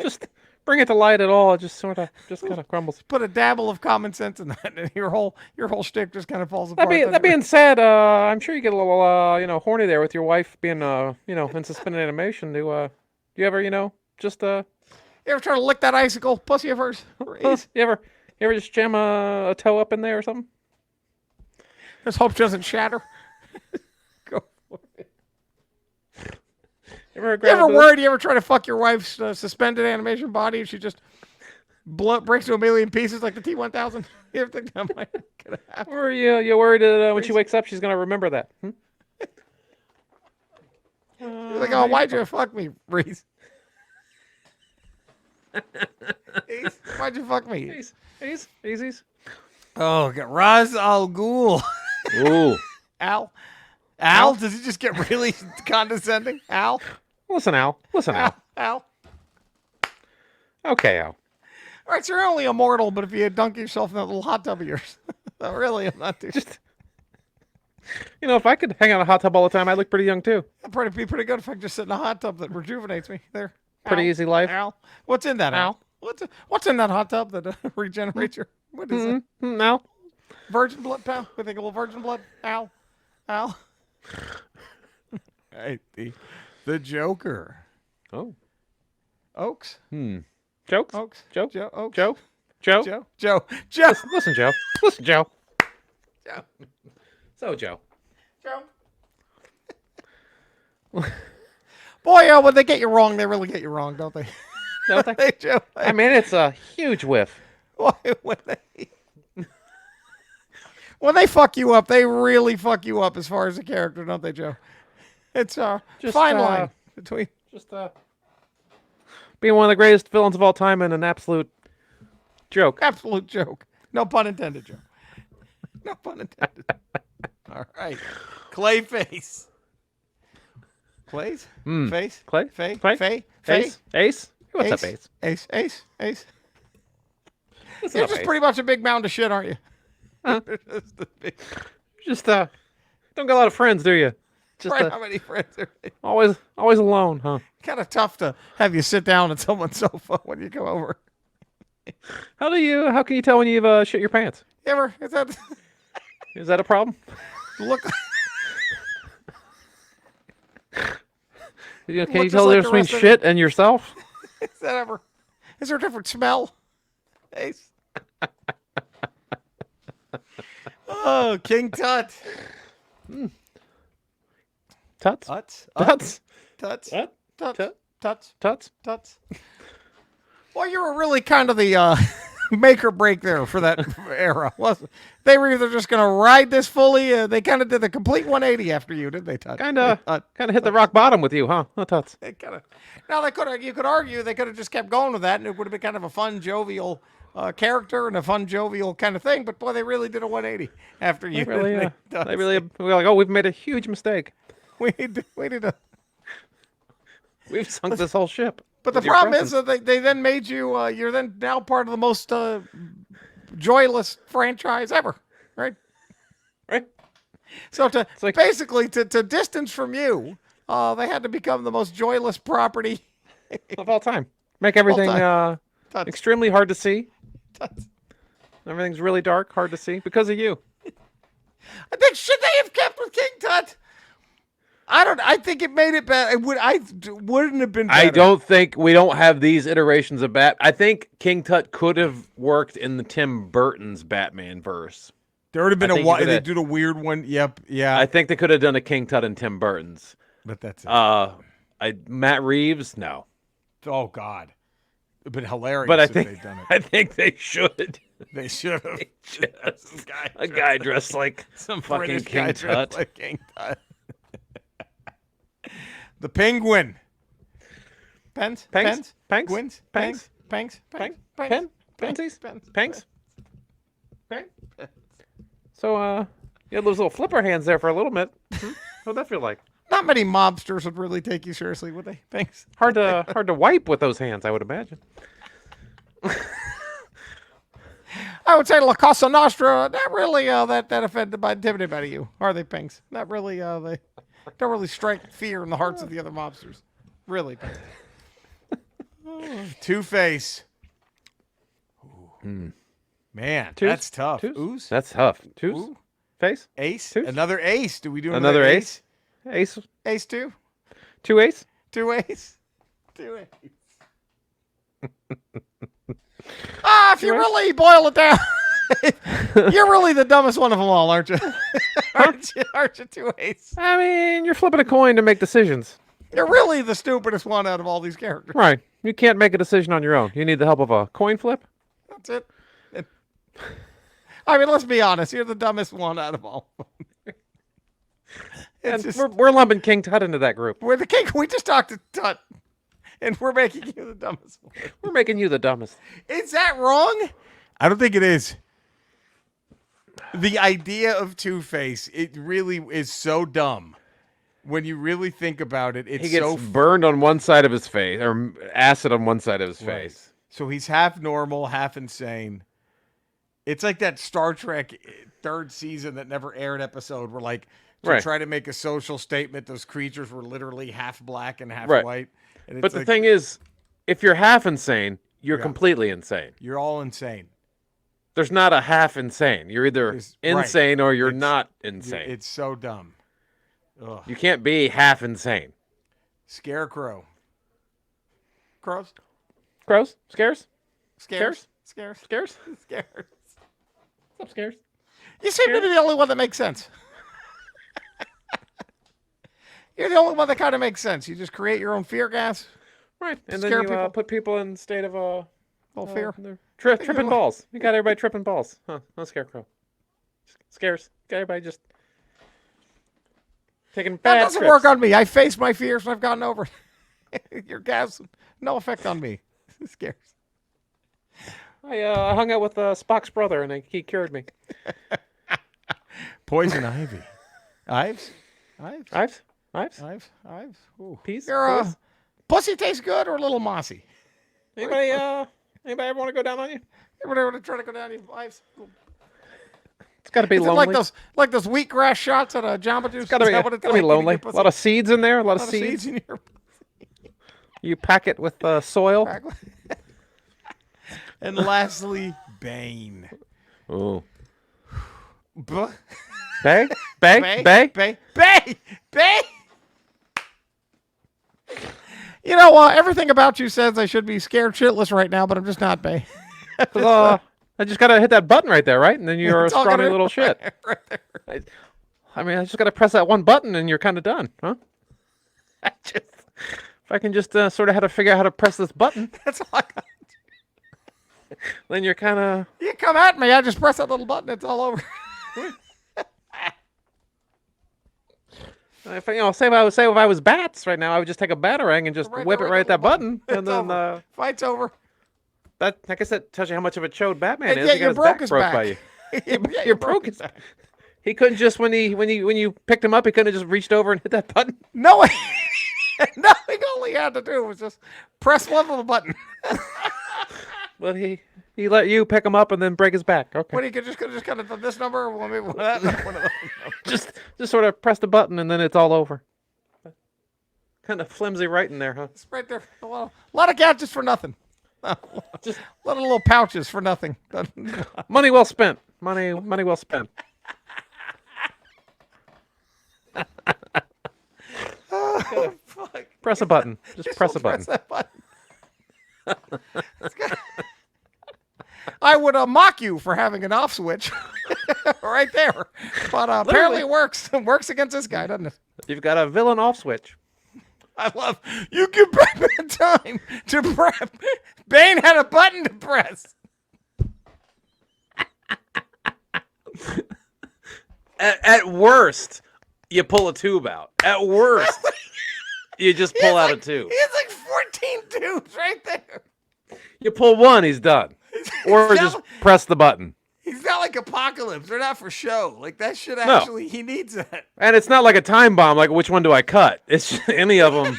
S2: Just bring it to light at all. It just kind of crumbles.
S1: Put a dabble of common sense in that, and your whole shtick just kind of falls apart.
S2: That being said, I'm sure you get a little, horny there with your wife being, in suspended animation. Do you ever, just
S1: You ever try to lick that icicle pussy of hers?
S2: You ever just jam a toe up in there or something?
S1: Just hope she doesn't shatter. Go for it. You ever try to fuck your wife's suspended animation body and she just breaks to a million pieces like the T-1000? You ever think that might gonna happen?
S2: Or you worried that when she wakes up she's gonna remember that?
S1: You're like, oh, why'd you fuck me, Reese? Why'd you fuck me?
S2: Easy.
S1: Oh, God. Ra's al Ghul.
S2: Ooh.
S1: Al? Does he just get really condescending? Al?
S2: Listen, Al.
S1: Al.
S2: Okay, Al.
S1: All right, so you're only immortal, but if you dunk yourself in that little hot tub of yours. No, really, I'm not too...
S2: Just... if I could hang out in a hot tub all the time, I'd look pretty young, too.
S1: I'd be pretty good if I could just sit in a hot tub that rejuvenates me. There.
S2: Pretty easy life.
S1: Al. What's in that, Al? What's in that hot tub that regenerates your... What is it?
S2: Al?
S1: Virgin blood, pal? We think a little virgin blood? Al? Right, the Joker.
S2: Oh.
S1: Oaks?
S2: Jokes?
S1: Oaks?
S2: Joe?
S1: Oaks?
S2: Joe? Listen, Joe. Joe. So, Joe.
S1: Boy, when they get you wrong, they really get you wrong, don't they?
S2: Don't they?
S1: Joe,
S2: I mean, it's a huge whiff.
S1: When they fuck you up, they really fuck you up as far as a character, don't they, Joe? It's a fine line between...
S2: being one of the greatest villains of all time and an absolute joke.
S1: Absolute joke. No pun intended, Joe. No pun intended. All right. Clayface. Clays? Face?
S2: Clay?
S1: Faye?
S2: Ace? What's up, Ace?
S1: Ace? You're just pretty much a big mound of shit, aren't you?
S2: Huh? Just don't got a lot of friends, do you? Just
S1: right, how many friends are you?
S2: Always alone, huh?
S1: Kind of tough to have you sit down on someone's sofa when you come over.
S2: How can you tell when you've shit your pants?
S1: Ever?
S2: Is that a problem?
S1: Look.
S2: Can you tell the difference between shit and yourself?
S1: Is there a different smell? Ace. Oh, King Tut.
S2: Tuts?
S1: Tuts?
S2: Tuts?
S1: Tuts?
S2: What?
S1: Tuts? Tuts?
S2: Tuts?
S1: Tuts? Well, you were really kind of the make or break there for that era, wasn't it? They were either just going to ride this fully. They kind of did the complete 180 after you, didn't they, Tuts?
S2: Kind of hit the rock bottom with you, huh? Tuts.
S1: Now, you could argue they could have just kept going with that, and it would have been kind of a fun, jovial character and a fun, jovial kind of thing. But boy, they really did a 180 after you.
S2: We were like, oh, we've made a huge mistake.
S1: We've
S2: sunk this whole ship.
S1: But the problem is that they then made you. You're then now part of the most joyless franchise ever, right?
S2: Right.
S1: So basically to distance from you, they had to become the most joyless property
S2: of all time. Make everything extremely hard to see. Everything's really dark, hard to see because of you.
S1: I think should they have kept with King Tut? I think it made it better. Wouldn't have been better.
S2: I don't think we don't have these iterations of I think King Tut could have worked in the Tim Burton's Batman verse.
S1: There would have been they did a weird one. Yep. Yeah.
S2: I think they could have done a King Tut in Tim Burton's.
S1: But that's it.
S2: Matt Reeves, no.
S1: Oh God. But hilarious.
S2: But
S1: I
S2: think they should.
S1: They should have.
S2: A guy dressed like
S1: some
S2: fucking
S1: King
S2: Tut.
S1: Like King Tut. The Penguin. Pens?
S2: Pangs?
S1: Pens?
S2: Pangs?
S1: Gwins?
S2: Pangs?
S1: Pangs?
S2: Pang?
S1: Pangs?
S2: Pen? Pensies? Pangs? Pang? So, you had those little flipper hands there for a little bit. What'd that feel like?
S1: Not many mobsters would really take you seriously, would they? Thanks.
S2: Hard to wipe with those hands, I would imagine.
S1: I would say La Cosa Nostra, not really intimidated by you, are they, Pinks? Not really, they don't really strike fear in the hearts of the other mobsters. Really. Two-Face. Man, that's tough. Ooze?
S2: That's tough. Twos? Face?
S1: Ace?
S2: Twos?
S1: Another ace. Do we do
S2: another ace? Ace?
S1: Ace 2?
S2: 2 ace?
S1: 2 ace? 2 ace. If you really boil it down, you're really the dumbest one of them all, aren't you? Aren't you, 2 ace?
S2: I mean, you're flipping a coin to make decisions.
S1: You're really the stupidest one out of all these characters.
S2: Right. You can't make a decision on your own. You need the help of a coin flip.
S1: That's it. I mean, let's be honest. You're the dumbest one out of all.
S2: We're lumping King Tut into that group.
S1: We're the king. We just talked to Tut, and we're making you the dumbest one.
S2: We're making you the dumbest.
S1: Is that wrong? I don't think it is. The idea of Two-Face, it really is so dumb. When you really think about it, it's
S2: he gets burned on one side of his face, or acid on one side of his face.
S1: So he's half normal, half insane. It's like that Star Trek 3rd season that never aired episode where, like, to try to make a social statement, those creatures were literally half black and half white. And
S2: but the thing is, if you're half insane, you're completely insane.
S1: You're all insane.
S2: There's not a half insane. You're either insane or you're not insane.
S1: It's so dumb. Ugh.
S2: You can't be half insane.
S1: Scarecrow. Crows?
S2: Crows? Scares?
S1: Scares?
S2: Scares?
S1: Scares?
S2: What's up, Scares?
S1: You seem to be the only one that makes sense. You're the only one that kind of makes sense. You just create your own fear gas.
S2: Right. And then you put people in state of
S1: fear.
S2: Tripping balls. You got everybody tripping balls. Huh. No Scarecrow. Scares. Got everybody just taking bad
S1: That doesn't
S2: trips.
S1: work on me. I face my fears and I've gotten over it. Your gas, no effect on me. Scares.
S2: I hung out with Spock's brother and he cured me.
S1: Poison ivy. Ives? Ooh.
S2: Peas?
S1: Pussy tastes good or a little mossy?
S2: Anybody ever want to go down on you?
S1: Everybody want to try to go down on you, Ives?
S2: It's got to be lonely.
S1: Like those wheatgrass shots at a Jamba Juice.
S2: It's got to be lonely. A lot of seeds in there. A lot of seeds
S1: in your.
S2: You pack it with soil.
S1: And lastly, Bane.
S2: Oh.
S1: Bay?
S2: Bay?
S1: You know, everything about you says I should be scared shitless right now, but I'm just not, Bay.
S2: I just got to hit that button right there, right? And then you're a scrawny little shit.
S1: Right there.
S2: I just got to press that one button and you're kind of done, huh? If I can just sort of how to figure out how to press this button.
S1: That's all I got.
S2: Then you're kind of...
S1: You come at me, I just press that little button, it's all over.
S2: If I was bats right now, I would just take a batarang and just whip it right at that button, and then
S1: fight's over.
S2: That, I guess that tells you how much of a chode Batman is.
S1: Yeah, you broke his back.
S2: By you. You broke his back. He couldn't just when you picked him up, he couldn't have just reached over and hit that button.
S1: No, nothing. All he had to do was just press one little button.
S2: Well, he let you pick him up and then break his back. Okay.
S1: What, he could just kind of this number, or maybe that number, one of those
S2: just sort of press the button and then it's all over. Kind of flimsy writing there, huh?
S1: It's right there. A lot of gadgets for nothing. Just a lot of little pouches for nothing.
S2: Money well spent. Money well spent.
S1: Oh, fuck.
S2: Press a button. Just press a button.
S1: Press that button. I would mock you for having an off switch right there, but apparently it works. It works against this guy, doesn't it?
S2: You've got a villain off switch.
S1: I love you. Give Batman time to prep. Bane had a button to press.
S2: At worst, you pull a tube out. At worst, you just pull out a tube.
S1: He has like 14 tubes right there.
S2: You pull one, he's done. Or just press the button.
S1: He's not like Apocalypse. They're not for show. Like that shit actually, he needs that.
S2: And it's not like a time bomb, like which one do I cut? It's just, any of them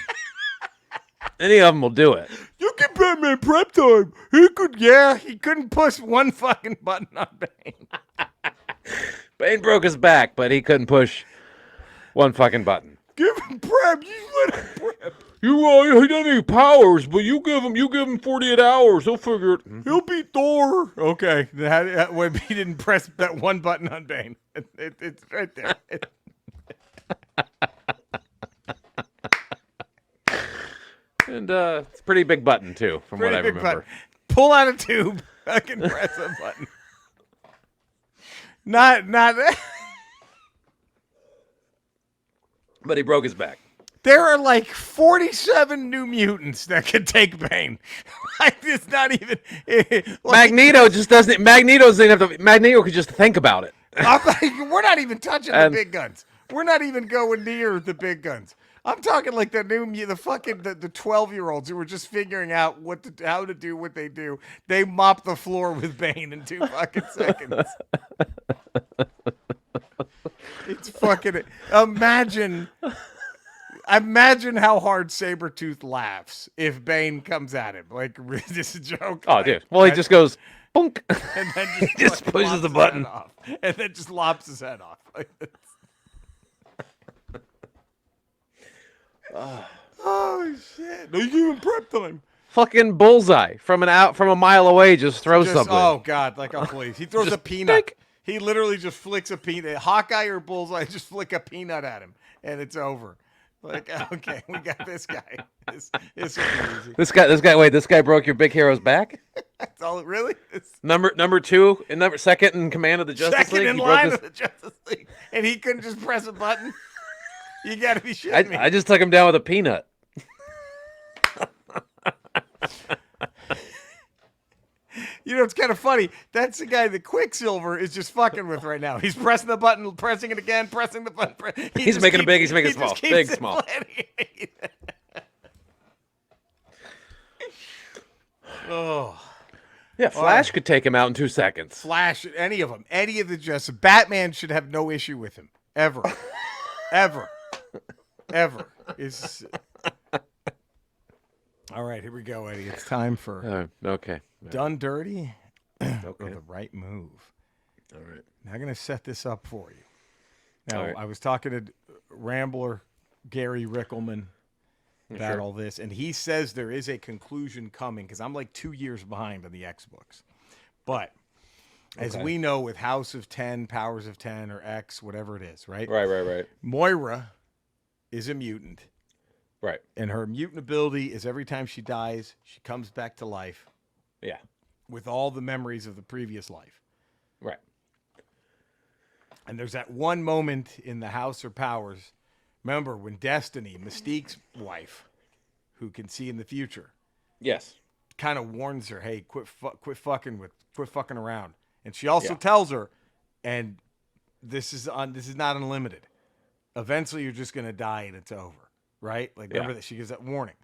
S2: will do it.
S1: You give Batman prep time. He couldn't push one fucking button on Bane.
S2: Bane broke his back, but he couldn't push one fucking button.
S1: Give him prep. You let him prep.
S2: He doesn't have any powers, but you give him 48 hours. He'll figure it.
S1: He'll beat Thor. Okay, when he didn't press that one button on Bane, it's right there.
S2: And it's a pretty big button too, from what I remember.
S1: Button. Pull out a tube. I can press a button. Not.
S2: But he broke his back.
S1: There are like 47 New Mutants that could take Bane. Like it's not even.
S2: Magneto just doesn't. Magneto could just think about it.
S1: We're not even touching the big guns. We're not even going near the big guns. I'm talking like the 12-year-olds who were just figuring out how to do what they do. They mop the floor with Bane in 2 fucking seconds. It's fucking. Imagine how hard Sabretooth laughs if Bane comes at him. Like, this is a joke.
S2: Oh, dude. Well, he just goes, boonk.
S1: And then
S2: just pushes the button.
S1: Off, and then just lops his head off. Oh, shit. No, you give him prep time.
S2: Fucking Bullseye from a mile away just throws something.
S1: Oh, God. Like, oh, please. He throws a peanut. Think. He literally just flicks a peanut. Hawkeye or Bullseye just flick a peanut at him, and it's over. Like, okay, we got this guy. This will be easy.
S2: This guy broke your big hero's back?
S1: That's all. Really?
S2: Number 2 and second in command of the Justice League.
S1: Second in line of the Justice League, and he couldn't just press a button. You got to be shitting me.
S2: I just took him down with a peanut.
S1: You know, it's kind of funny. That's the guy that Quicksilver is just fucking with right now. He's pressing the button, pressing it again, pressing the button.
S2: He's making it big, he's making it small. Big, small.
S1: Oh.
S2: Yeah, Flash could take him out in 2 seconds.
S1: Flash, any of them. Any of the Justice. Batman should have no issue with him. Ever. Ever. All right, here we go, Eddie. It's time for
S2: okay.
S1: Done Dirty
S2: Okay.
S1: or The Right Move.
S2: All right.
S1: Now, I'm going to set this up for you. Now,
S2: right.
S1: I was talking to Rambler Gary Rickelman, about all this, and he says there is a conclusion coming because I'm like 2 years behind on the X books. But as we know, with House of 10, Powers of 10, or X, whatever it is, right?
S2: Right.
S1: Moira is a mutant.
S2: Right.
S1: And her mutant ability is every time she dies, she comes back to life.
S2: Yeah.
S1: With all the memories of the previous life.
S2: Right.
S1: And there's that one moment in the House of Powers. Remember when Destiny, Mystique's wife, who can see in the future,
S2: yes,
S1: kind of warns her, "Hey, quit fucking around." And she also tells her, "And this is not unlimited. Eventually, you're just gonna die and it's over." Right? Like, remember that she gives that warning.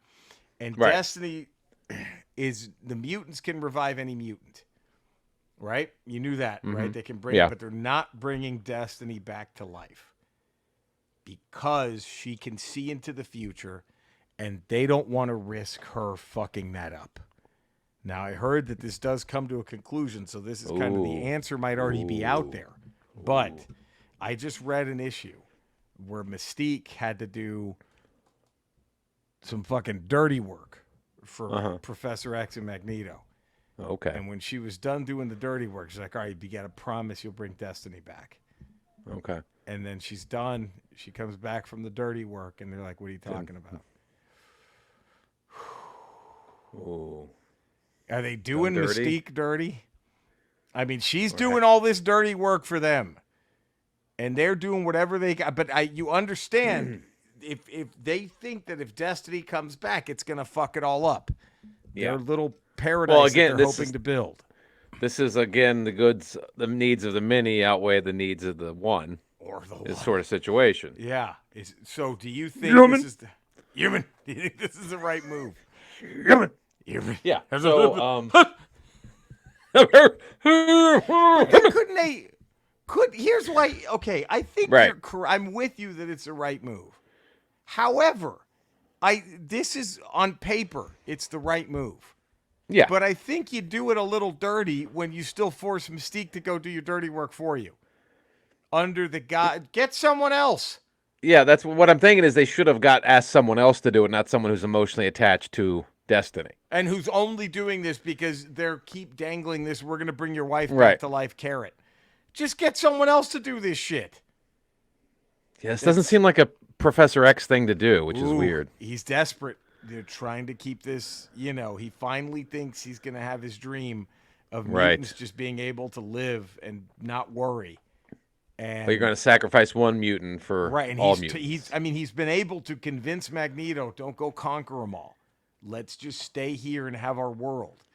S1: And Destiny is the mutants can revive any mutant. Right? You knew that, right? They can bring it, but they're not bringing Destiny back to life because she can see into the future and they don't want to risk her fucking that up. Now, I heard that this does come to a conclusion, so this is kind of the answer might already be out there. But I just read an issue where Mystique had to do some fucking dirty work for Professor X and Magneto.
S2: Okay.
S1: And when she was done doing the dirty work, she's like, "All right, you got to promise you'll bring Destiny back."
S2: Okay.
S1: And then she's done. She comes back from the dirty work, and they're like, "What are you talking about?"
S2: Ooh.
S1: Are they doing Mystique dirty? I mean, she's doing all this dirty work for them, and they're doing whatever they got. But you understand, if they think that if Destiny comes back, it's gonna fuck it all up. Their little paradise that they're hoping to build.
S2: This is again the needs of the many outweigh the needs of the one,
S1: or the
S2: one. Sort of situation.
S1: Yeah. So, do you think this is human? Do you think this is the right move?
S2: Human. Yeah. So,
S1: couldn't they? Here's why. Okay, I think I'm with you that it's the right move. However, this is on paper, it's the right move.
S2: Yeah.
S1: But I think you do it a little dirty when you still force Mystique to go do your dirty work for you. Under the get someone else.
S2: Yeah, that's what I'm thinking is they should have asked someone else to do it, not someone who's emotionally attached to Destiny.
S1: And who's only doing this because they're keep dangling this, "We're going to bring your wife back to life" carrot. Just get someone else to do this shit.
S2: Yeah, this doesn't seem like a Professor X thing to do, which is weird.
S1: He's desperate. They're trying to keep this, he finally thinks he's going to have his dream of mutants just being able to live and not worry. And
S2: you're going to sacrifice one mutant for all mutants.
S1: He's been able to convince Magneto, "Don't go conquer them all. Let's just stay here and have our world."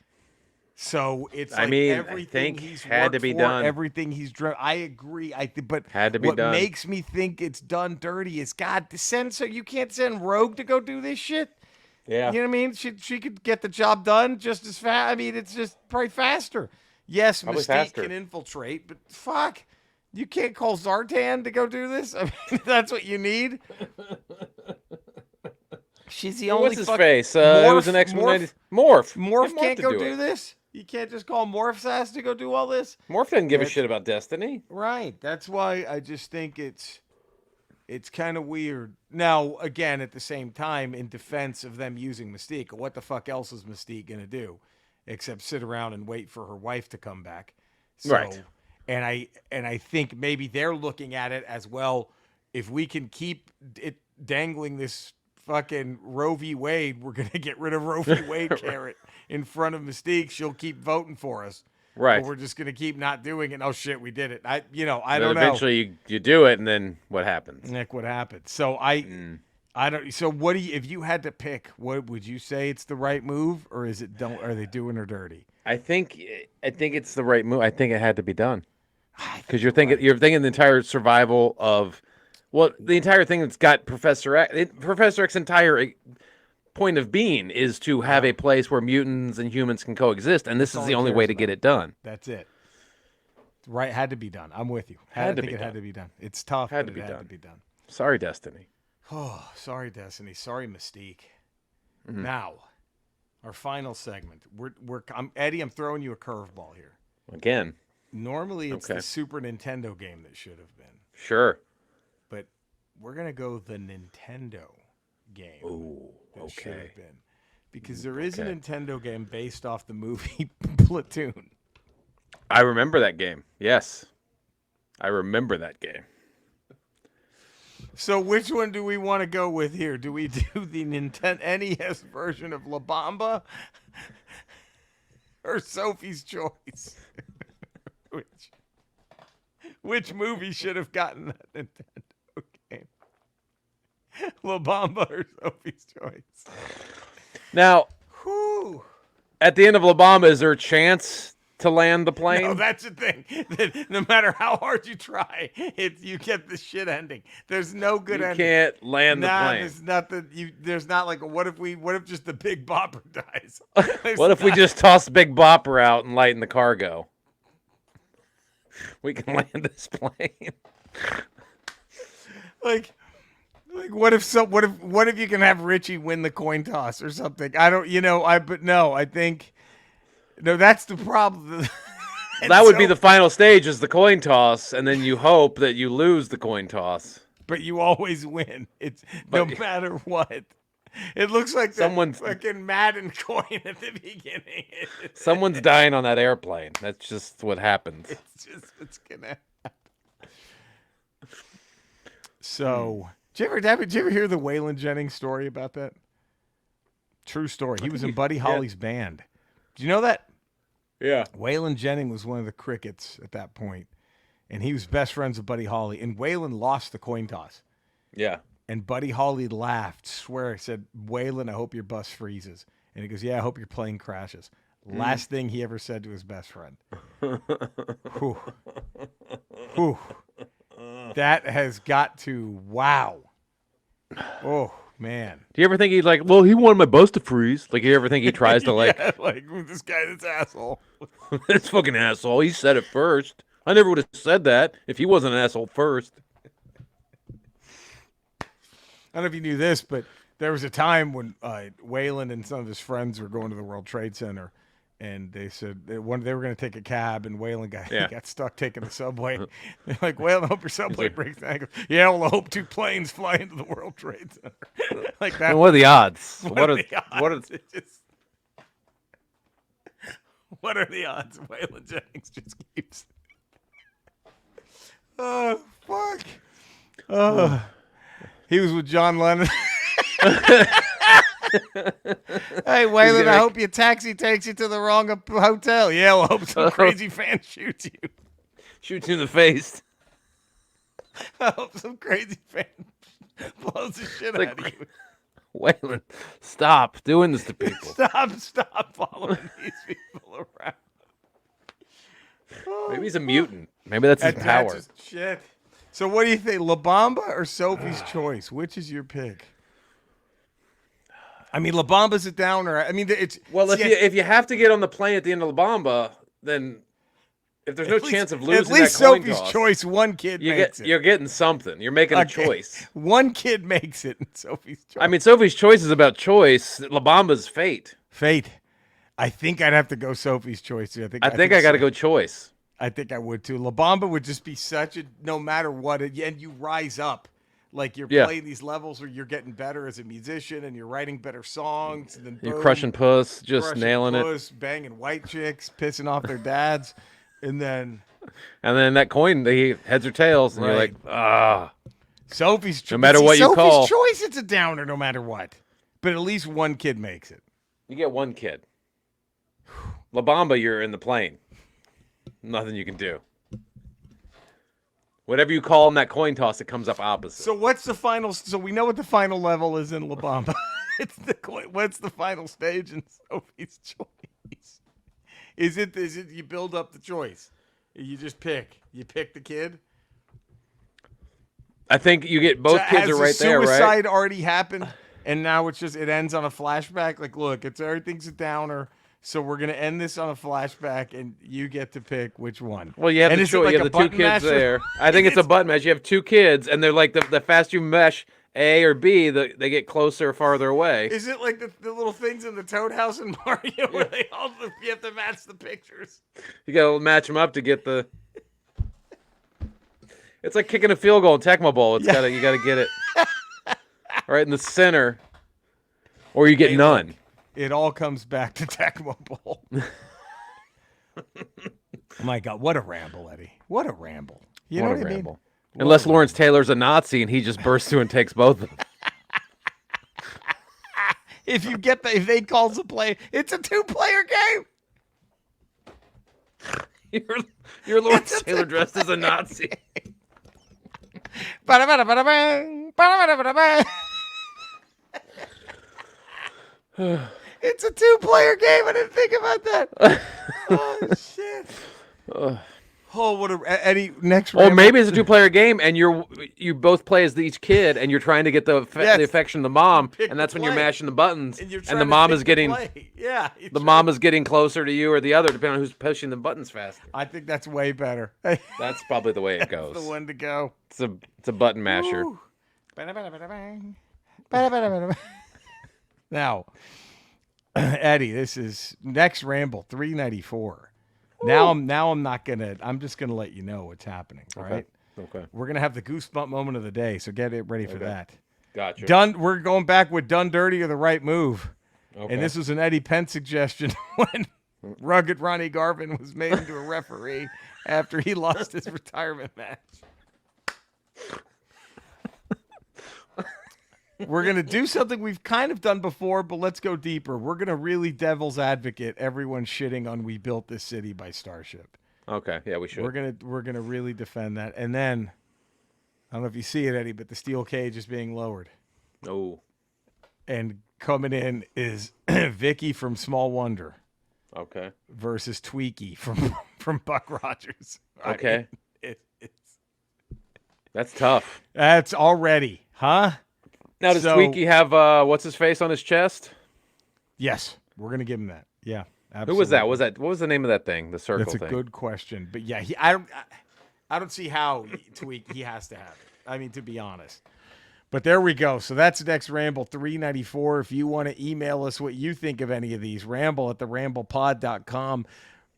S1: So it's everything he's had to be done. Everything he's done. I agree. But
S2: had to be done.
S1: What makes me think it's done dirty is you can't send Rogue to go do this shit.
S2: Yeah.
S1: You know what I mean? She could get the job done just as fast. I mean, it's just probably faster. Yes, Mystique can infiltrate, but fuck. You can't call Zartan to go do this? I mean, that's what you need? She's the only
S2: what's his face? It was an X-Men. Morph.
S1: Morph can't go do this? You can't just call Morph's ass to go do all this?
S2: Morph didn't give a shit about Destiny.
S1: Right. That's why I just think it's kind of weird. Now, again, at the same time, in defense of them using Mystique, what the fuck else is Mystique going to do except sit around and wait for her wife to come back? So,
S2: right.
S1: And I think maybe they're looking at it as, well, if we can keep it dangling this fucking Roe v. Wade, we're going to get rid of Roe v. Wade carrot in front of Mystique. She'll keep voting for us.
S2: Right.
S1: But we're just going to keep not doing it. Oh, shit, we did it. I don't know.
S2: Eventually you do it, and then what happens?
S1: Nick, what happens? So I don't. So what do you? If you had to pick, what would you say? It's the right move, or is it? Are they doing her dirty?
S2: I think it's the right move. I think it had to be done because you're thinking the entire survival of, the entire thing that's got Professor X's entire point of being is to have a place where mutants and humans can coexist, and this is the only way to get it done.
S1: That's it. Right, had to be done. I'm with you. Had to be done. It's tough. Had to be done.
S2: Sorry, Destiny.
S1: Oh, sorry, Destiny. Sorry, Mystique. Mm-hmm. Now, our final segment. Eddie. I'm throwing you a curveball here.
S2: Again.
S1: Normally, it's the Super Nintendo game that should have been.
S2: Sure.
S1: But we're gonna go the Nintendo game.
S2: Ooh.
S1: that should have been. Because there is a Nintendo game based off the movie Platoon.
S2: I remember that game. Yes. I remember that game.
S1: So which one do we want to go with here? Do we do the Nintendo NES version of La Bamba or Sophie's Choice? Which movie should have gotten that Nintendo game? La Bamba or Sophie's Choice?
S2: Now, at the end of La Bamba, is there a chance to land the plane?
S1: No, that's the thing. No matter how hard you try, you get the shit ending. There's no good ending.
S2: You can't land the plane.
S1: There's nothing. There's not like what if just the Big Bopper dies?
S2: What if we just toss Big Bopper out and lighten the cargo? We can land this plane.
S1: Like what if you can have Richie win the coin toss or something? I think that's the problem.
S2: That would be the final stage, is the coin toss, and then you hope that you lose the coin toss.
S1: But you always win. No matter what. It looks like someone's fucking Madden coin at the beginning.
S2: Someone's dying on that airplane. That's just what happens.
S1: It's just what's gonna happen. So, did you ever hear the Waylon Jennings story about that? True story. He was in Buddy Holly's band. Do you know that?
S2: Yeah.
S1: Waylon Jennings was one of the Crickets at that point, and he was best friends with Buddy Holly. And Waylon lost the coin toss.
S2: Yeah.
S1: And Buddy Holly laughed, said, "Waylon, I hope your bus freezes." And he goes, "Yeah, I hope your plane crashes." Last thing he ever said to his best friend. Whew. Whew. That has got to, wow. Oh, man.
S2: Do you ever think he's like, well, he wanted my bus to freeze? Like, you ever think he tries to like...
S1: Yeah, like, this guy, this asshole.
S2: This fucking asshole. He said it first. I never would have said that if he wasn't an asshole first.
S1: I don't know if you knew this, but there was a time when Waylon and some of his friends were going to the World Trade Center, and they said they were going to take a cab, and Waylon got stuck taking the subway. They're like, "Waylon, I hope your subway breaks down." He goes, "Yeah, well, I hope 2 planes fly into the World Trade Center." Like that.
S2: And what are the odds?
S1: What are the odds? What are the odds? Waylon Jennings just keeps. Oh, fuck. Oh. He was with John Lennon. Hey, Waylon, I hope your taxi takes you to the wrong hotel. Yeah, well, I hope some crazy fan shoots you.
S2: Shoots you in the face.
S1: I hope some crazy fan blows the shit out of you.
S2: Waylon, stop doing this to people.
S1: Stop following these people around.
S2: Maybe he's a mutant. Maybe that's his power.
S1: That's just shit. So what do you think, La Bamba or Sophie's Choice? Which is your pick? I mean, La Bamba's a downer. I mean, it's...
S2: Well, if you have to get on the plane at the end of La Bamba, then if there's no chance of losing that coin toss...
S1: At least Sophie's Choice, one kid makes it.
S2: You're getting something. You're making a choice.
S1: One kid makes it in Sophie's Choice.
S2: I mean, Sophie's Choice is about choice. La Bamba's fate.
S1: Fate. I think I'd have to go Sophie's Choice. I think
S2: I got to go choice.
S1: I think I would too. La Bamba would just be such a, no matter what, and you rise up. Like you're playing these levels where you're getting better as a musician and you're writing better songs. And then
S2: you're crushing puss, nailing it.
S1: Banging white chicks, pissing off their dads. And then
S2: that coin, he heads or tails. And you're like,
S1: Sophie's Choice.
S2: No matter what you call.
S1: Sophie's Choice, it's a downer no matter what. But at least one kid makes it.
S2: You get one kid. La Bamba, you're in the plane. Nothing you can do. Whatever you call in that coin toss, it comes up opposite.
S1: So what's the final? So we know what the final level is in La Bamba. It's the coin. What's the final stage in Sophie's Choice? Is it you build up the choice? You just pick. You pick the kid.
S2: I think you get both kids are right there, right?
S1: Suicide already happened, and now it ends on a flashback. Like, look, everything's a downer. So we're going to end this on a flashback, and you get to pick which one.
S2: Well, you have the choice. You have the 2 kids there. I think it's a button mash. You have 2 kids, and they're like the faster you mesh A or B, they get closer or farther away.
S1: Is it like the little things in the Toad House in Mario where you have to match the pictures?
S2: You got to match them up to get the... It's like kicking a field goal in Tecmo Bowl. You got to get it right in the center. Or you get none.
S1: Look, it all comes back to Tecmo Bowl. Oh my God, what a ramble, Eddie. What a ramble. You know what I mean?
S2: Unless Lawrence Taylor's a Nazi and he just bursts through and takes both of them.
S1: If they call the play, it's a 2-player game.
S2: You're Lawrence Taylor dressed as a Nazi.
S1: It's a 2-player game. I didn't think about that. Oh shit. Oh, what a Eddie next.
S2: Or maybe it's a 2-player game, and you both play as each kid, and you're trying to get the affection of the mom, and that's when you're mashing the buttons, and the mom is getting the mom is getting closer to you or the other, depending on who's pushing the buttons faster.
S1: I think that's way better.
S2: That's probably the way it goes.
S1: That's the one to go.
S2: It's a button masher.
S1: Now, Eddie, this is next Ramble 394. Now I'm not gonna. I'm just gonna let you know what's happening. All right.
S2: Okay.
S1: We're gonna have the goosebump moment of the day, so get it ready for that.
S2: Gotcha.
S1: We're going back with done dirty or the right move. Okay. And this was an Eddie Penn suggestion when rugged Ronnie Garvin was made into a referee after he lost his retirement match. We're going to do something we've kind of done before, but let's go deeper. We're going to really devil's advocate everyone shitting on We Built This City by Starship.
S2: Okay, yeah, we should.
S1: We're going to really defend that. And then, I don't know if you see it, Eddie, but the steel cage is being lowered.
S2: Oh.
S1: And coming in is Vicky from Small Wonder.
S2: Okay.
S1: Versus Tweaky from Buck Rogers.
S2: Okay. I mean, that's tough.
S1: That's already, huh?
S2: Now, does Tweaky have what's his face on his chest?
S1: Yes, we're gonna give him that. Yeah, absolutely.
S2: Who was that? What was the name of that thing? The circle thing.
S1: That's a good question, but yeah, I don't see how he has to have it. I mean, to be honest. But there we go. So that's next Ramble 394. If you want to email us what you think of any of these, ramble@theramblepod.com.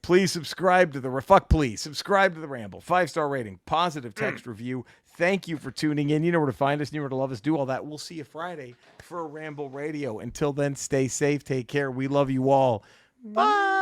S1: Please subscribe to subscribe to the Ramble. 5-star rating, positive text review. Thank you for tuning in. You know where to find us. You know where to love us. Do all that. We'll see you Friday for Ramble Radio. Until then, stay safe. Take care. We love you all. Bye.